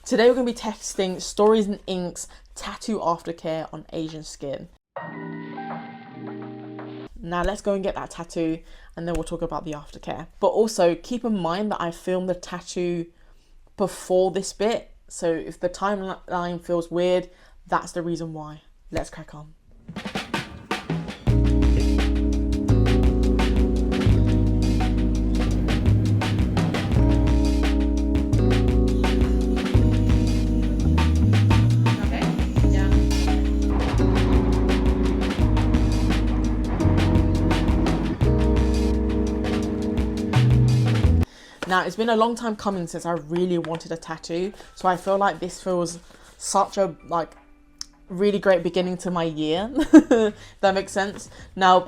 Today we're going to be testing Stories and Ink's Tattoo Aftercare on Asian skin. Now let's go and get that tattoo and then we'll talk about the aftercare. But also keep in mind that I filmed the tattoo before this bit, so if the timeline feels weird, that's the reason why. Let's crack on. Now, it's been a long time coming since I really wanted a tattoo, so I feel like this feels such a really great beginning to my year. That makes sense. Now,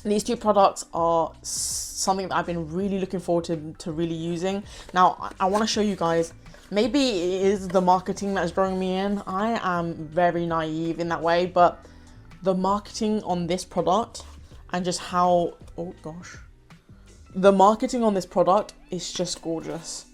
these two products are something that I've been really looking forward to really using. Now, I want to show you guys. Maybe it is the marketing that's drawing me in. I am very naive in that way, but the marketing on this product and just how, oh gosh. The marketing on this product is just gorgeous.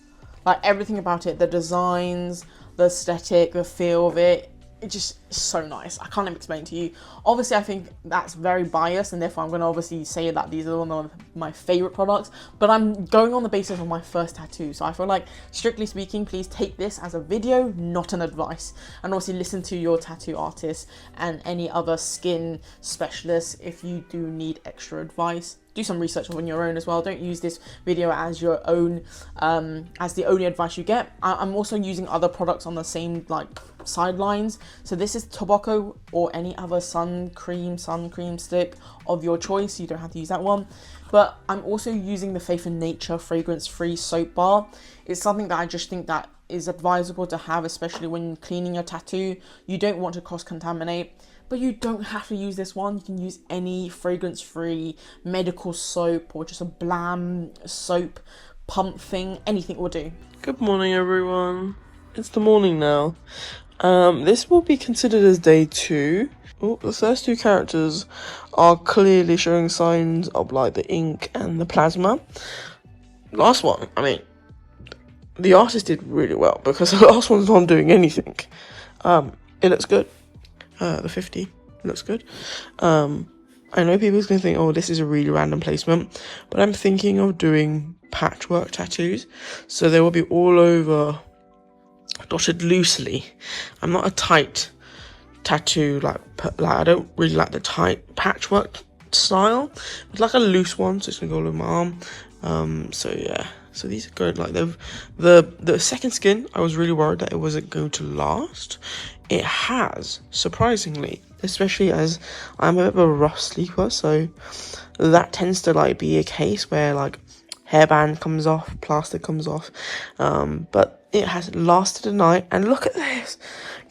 Like everything about it, the designs, the aesthetic, the feel of it, it's just so nice. I can't even explain to you. Obviously, I think that's very biased and therefore I'm going to obviously say that these are one of my favorite products, but I'm going on the basis of my first tattoo. So I feel like, strictly speaking, please take this as a video, not an advice. And also listen to your tattoo artist and any other skin specialists if you do need extra advice. Do some research on your own as well. Don't use this video as your own, as the only advice you get. I'm also using other products on the same sidelines. So this is tobacco or any other sun cream stick of your choice. You don't have to use that one. But I'm also using the Faith in Nature fragrance-free soap bar. It's something that I just think that is advisable to have, especially when cleaning your tattoo. You don't want to cross-contaminate. But you don't have to use this one. You can use any fragrance-free medical soap or just a blam soap pump thing. Anything will do. Good morning, everyone. It's the morning now. This will be considered as day 2. Oh, the first 2 characters are clearly showing signs of the ink and the plasma. Last one, I mean, the artist did really well because the last one's not doing anything. It looks good. The 50 looks good. I know people's gonna think, oh, this is a really random placement, but I'm thinking of doing patchwork tattoos, so they will be all over, dotted loosely. I'm not a tight tattoo, I don't really like the tight patchwork style. It's like a loose one, so it's gonna go all over my arm. So yeah. So these are good. The second skin, I was really worried that it wasn't going to last. It has, surprisingly, especially as I'm a bit of a rough sleeper, so that tends to be a case where hairband comes off, plastic comes off, but it has lasted a night. And look at this.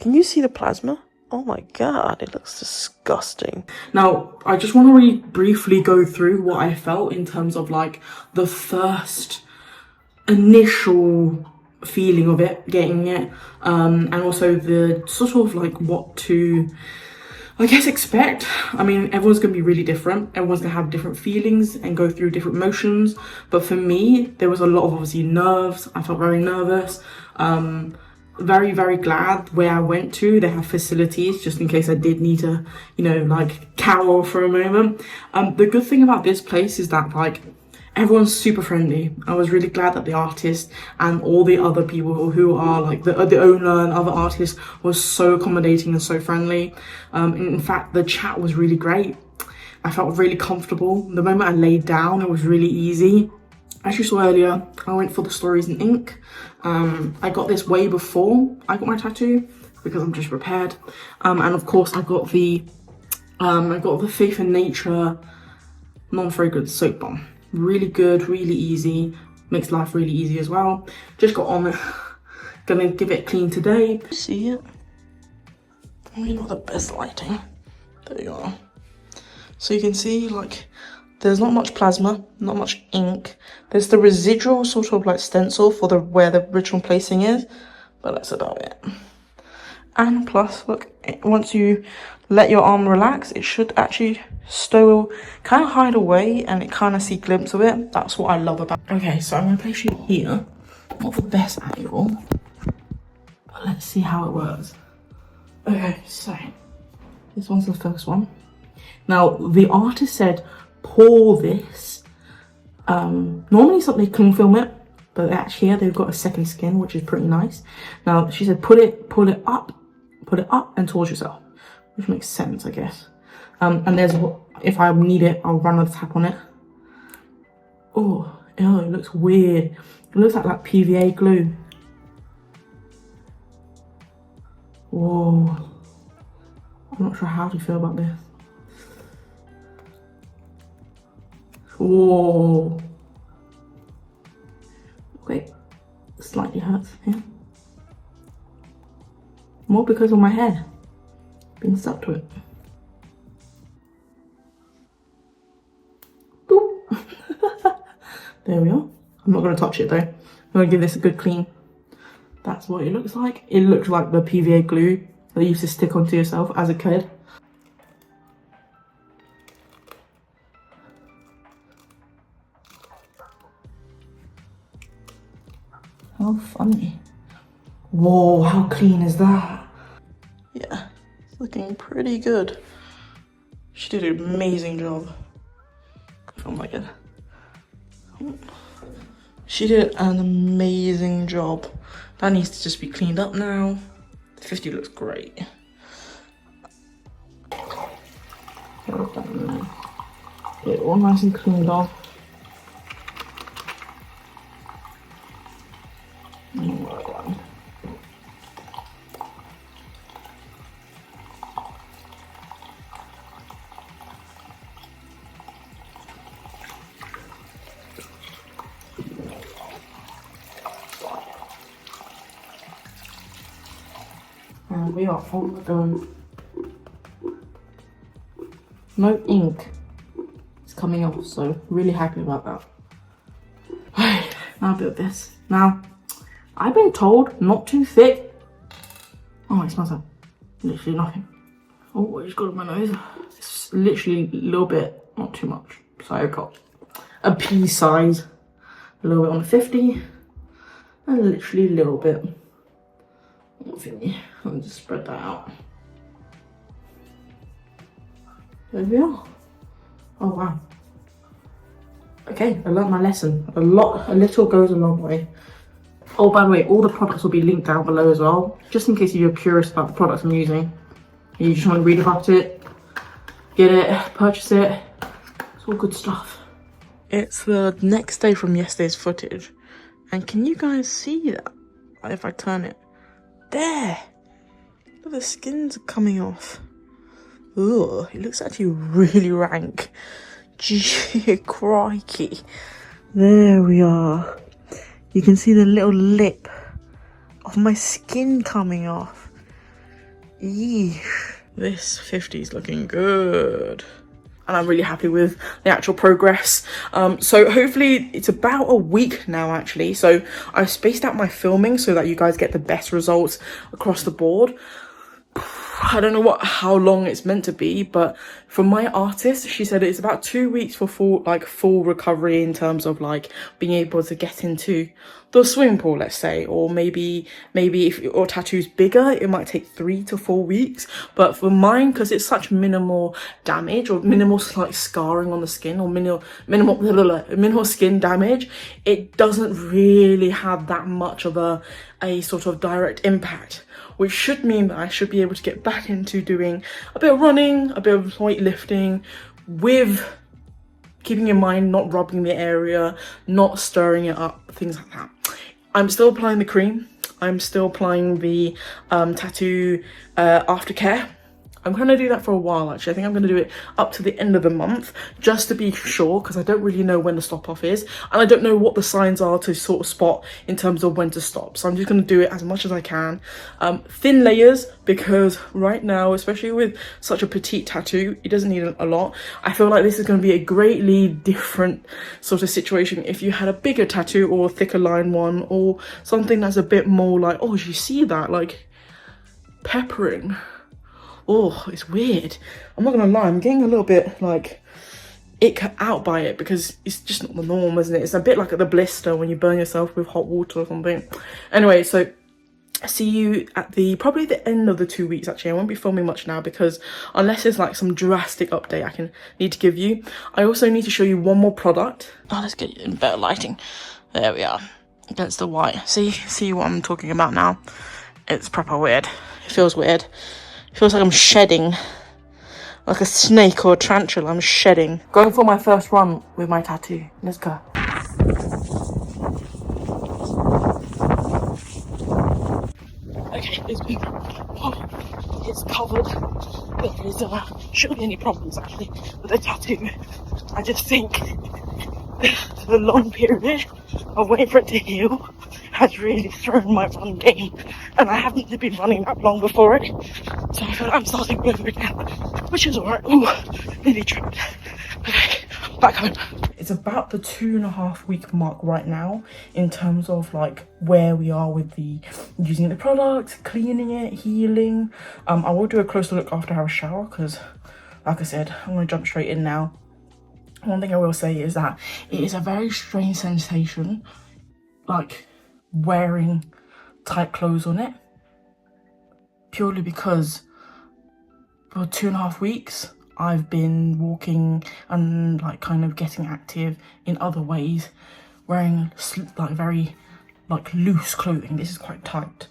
Can you see the plasma? Oh my god, it looks disgusting. Now, I just want to really briefly go through what I felt in terms of the first initial feeling of it, getting it, and also the sort of what to, I guess, expect. I mean, everyone's gonna be really different. Everyone's gonna have different feelings and go through different emotions. But for me, there was a lot of obviously nerves. I felt very nervous. Very, very glad where I went to. They have facilities just in case I did need to, cower for a moment. The good thing about this place is that everyone's super friendly. I was really glad that the artist and all the other people who are the owner and other artists was so accommodating and so friendly. In fact, the chat was really great. I felt really comfortable. The moment I laid down, it was really easy. As you saw earlier, I went for the Stories in Ink. I got this way before I got my tattoo because I'm just prepared. And of course, I got the Faith in Nature non-fragrance soap bomb. Really good, really easy, makes life really easy as well. Just got on it, gonna give it clean today. See it? Maybe not the best lighting. There you are. So you can see there's not much plasma, not much ink. There's the residual sort of stencil for where the original placing is, but that's about it. And plus, look, once you let your arm relax, it should actually kind of hide away, and it kind of see a glimpse of it. That's what I love about it. Okay, so I'm gonna place you here. Not the best angle. let's see how it works. Okay, so this one's the first one. Now, the artist said, pour this. Normally they cling film it, but actually here they've got a second skin, which is pretty nice. Now, she said, put it up and towards yourself, which makes sense, I guess. And there's, if I need it, I'll run a tap on it. Oh, ew, it looks weird. It looks like PVA glue. Whoa. I'm not sure how to feel about this. Whoa. Okay, slightly hurts here. More because of my head being stuck to it. Boop. There we are. I'm not going to touch it though. I'm going to give this a good clean. That's what it looks like. It looks like the PVA glue that you used to stick onto yourself as a kid. How funny. Whoa, how clean is that? Yeah, it's looking pretty good. She did an amazing job. Oh my god. She did an amazing job. That needs to just be cleaned up now. The 50 looks great. Get it all nice and cleaned off. And we are all done. No ink is coming off, so really happy about that. Now a bit of this. Now, I've been told not too thick. Oh, it smells like literally nothing. Oh, it's got on my nose. It's literally a little bit, not too much. So I've got a pea size, a little bit on the 50, and literally a little bit on the 50. I'll just spread that out. There we are. Oh wow. Okay, I learned my lesson. A little goes a long way. Oh, by the way, all the products will be linked down below as well, just in case you're curious about the products I'm using. You just want to read about it, get it, purchase it. It's all good stuff. It's the next day from yesterday's footage. And can you guys see that? If I turn it. There! Look, the skin's coming off. Ugh, it looks actually really rank. Gee, crikey. There we are. You can see the little lip of my skin coming off. Yeesh. This 50 is looking good. And I'm really happy with the actual progress. So hopefully it's about a week now actually. So I've spaced out my filming so that you guys get the best results across the board. I don't know how long it's meant to be, but from my artist, she said it's about 2 weeks for full recovery in terms of like being able to get into the swimming pool, let's say, or maybe if your tattoo's bigger, it might take 3 to 4 weeks. But for mine, because it's such minimal damage or minimal like scarring on the skin or minimal skin damage, it doesn't really have that much of a sort of direct impact, which should mean that I should be able to get back into doing a bit of running, a bit of weightlifting, with keeping in mind not rubbing the area, not stirring it up, things like that. I'm still applying the cream. I'm still applying the tattoo Aftercare. I'm going to do that for a while actually. I think I'm going to do it up to the end of the month just to be sure, because I don't really know when the stop off is and I don't know what the signs are to sort of spot in terms of when to stop. So I'm just going to do it as much as I can. Thin layers, because right now, especially with such a petite tattoo, it doesn't need a lot. I feel like this is going to be a greatly different sort of situation if you had a bigger tattoo or a thicker line one or something that's a bit more like, oh, you see that, like peppering. Oh, it's weird. I'm not gonna lie, I'm getting a little bit like ick out by it because it's just not the norm, isn't it? It's a bit like the blister when you burn yourself with hot water or something. Anyway, so see you at probably the end of the 2 weeks. Actually, I won't be filming much now because unless there's like some drastic update I need to give you. I also need to show you one more product. Oh, let's get in better lighting. There we are, against the white. See what I'm talking about now? It's proper weird. It feels weird. It feels like I'm shedding, like a snake or a tarantula. I'm shedding. Going for my first run with my tattoo. Let's go. Okay, it's covered. There is shouldn't be any problems actually with the tattoo. I just think the long period of waiting for it to heal has really thrown my run game, and I haven't been running that long before it, so I feel like I'm starting over again, which is alright. Ooh, nearly tripped. Okay, back home. It's about the 2.5 week mark right now in terms of like where we are with the using the product, cleaning it, healing. I will do a closer look after I have a shower because, like I said, I'm gonna jump straight in now. One thing I will say is that it is a very strange sensation, like wearing tight clothes on it, purely because for 2.5 weeks I've been walking and like kind of getting active in other ways, wearing like very like loose clothing. This is quite tight.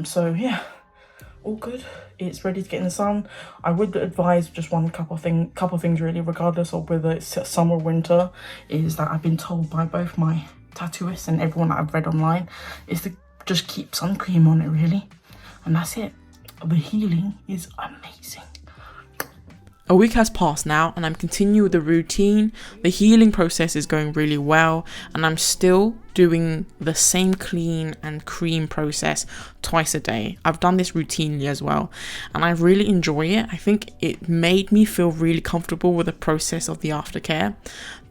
So yeah, all good. It's ready to get in the sun. I would advise just one couple things really, regardless of whether it's summer or winter, is that I've been told by both my tattooists and everyone that I've read online is to just keep sun cream on it really, and that's it. The healing is amazing. A week has passed now and I'm continuing with the routine. The healing process is going really well and I'm still doing the same clean and cream process twice a day. I've done this routinely as well and I really enjoy it. I think it made me feel really comfortable with the process of the aftercare.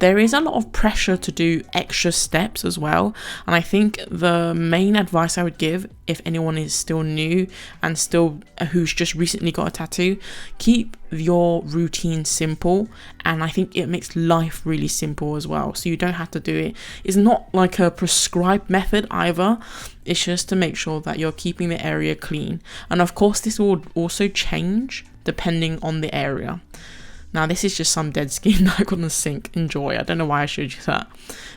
There is a lot of pressure to do extra steps as well, and I think the main advice I would give if anyone is still new and still who's just recently got a tattoo, keep your routine simple, and I think it makes life really simple as well, so you don't have to do it. It's not like a prescribed method either. It's just to make sure that you're keeping the area clean, and of course this will also change depending on the area. Now this is just some dead skin that I got in the sink. Enjoy. I don't know why I showed you that.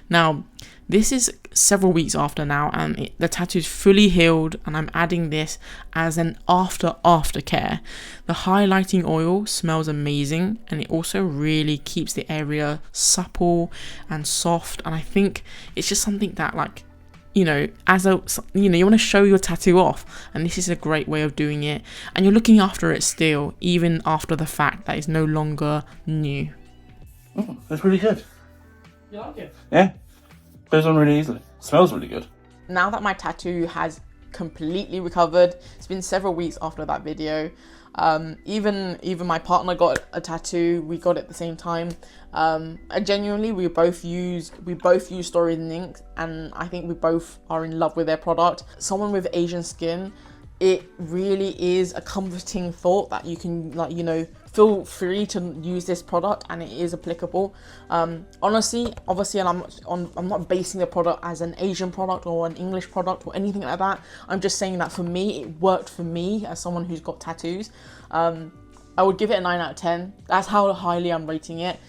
Now this is several weeks after now and the tattoo is fully healed, and I'm adding this as an aftercare. The highlighting oil smells amazing and it also really keeps the area supple and soft, and I think it's just something that, like, you know, you want to show your tattoo off, and this is a great way of doing it, and you're looking after it still, even after the fact that it's no longer new. Oh, that's really good. You like it? Yeah, goes on really easily. Smells really good. Now that my tattoo has completely recovered, it's been several weeks after that video. Even my partner got a tattoo. We got it at the same time. Genuinely, we both use Stories and Ink, and I think we both are in love with their product. Someone with Asian skin, it really is a comforting thought that you can, like, you know, feel free to use this product and it is applicable. Honestly, obviously, and I'm not basing the product as an Asian product or an English product or anything like that. I'm just saying that for me, it worked for me as someone who's got tattoos. I would give it a 9 out of 10. That's how highly I'm rating it.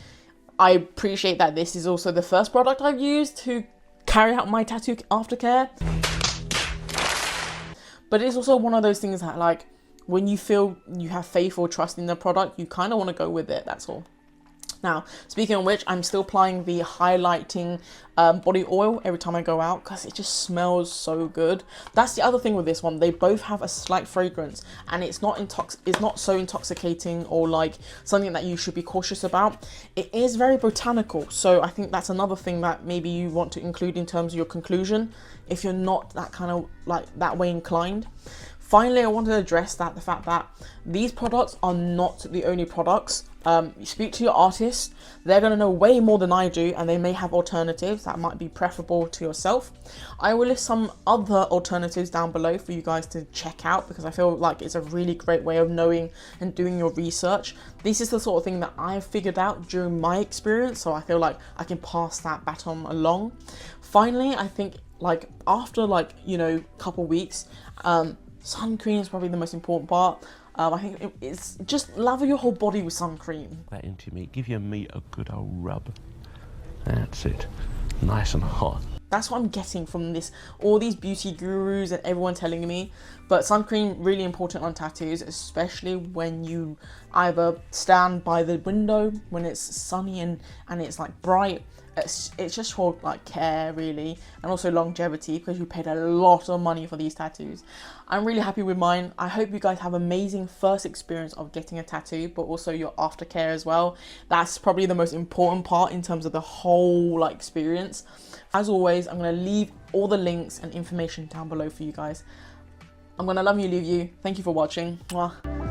I appreciate that this is also the first product I've used to carry out my tattoo aftercare. But it's also one of those things that, like, when you feel you have faith or trust in the product, you kind of want to go with it, that's all. Now, speaking of which, I'm still applying the highlighting body oil every time I go out because it just smells so good. That's the other thing with this one. They both have a slight fragrance and it's not so intoxicating or like something that you should be cautious about. It is very botanical, so I think that's another thing that maybe you want to include in terms of your conclusion if you're not that kind of like that way inclined. Finally, I want to address the fact that these products are not the only products. You speak to your artist, they're going to know way more than I do, and they may have alternatives that might be preferable to yourself. I will list some other alternatives down below for you guys to check out because I feel like it's a really great way of knowing and doing your research. This is the sort of thing that I've figured out during my experience, so I feel like I can pass that baton along. Finally, I think, like after like, you know, couple weeks, sun cream is probably the most important part. I think it's just lather your whole body with sun cream. That into your meat, give your meat a good old rub. That's it, nice and hot. That's what I'm getting from this, all these beauty gurus and everyone telling me. But sun cream, really important on tattoos, especially when you either stand by the window when it's sunny and it's like bright. It's just for like care really, and also longevity, because you paid a lot of money for these tattoos. I'm really happy with mine. I hope you guys have amazing first experience of getting a tattoo, but also your aftercare as well. That's probably the most important part in terms of the whole like experience. As always, I'm going to leave all the links and information down below for you guys. I'm going to love you, leave you. Thank you for watching. Mwah.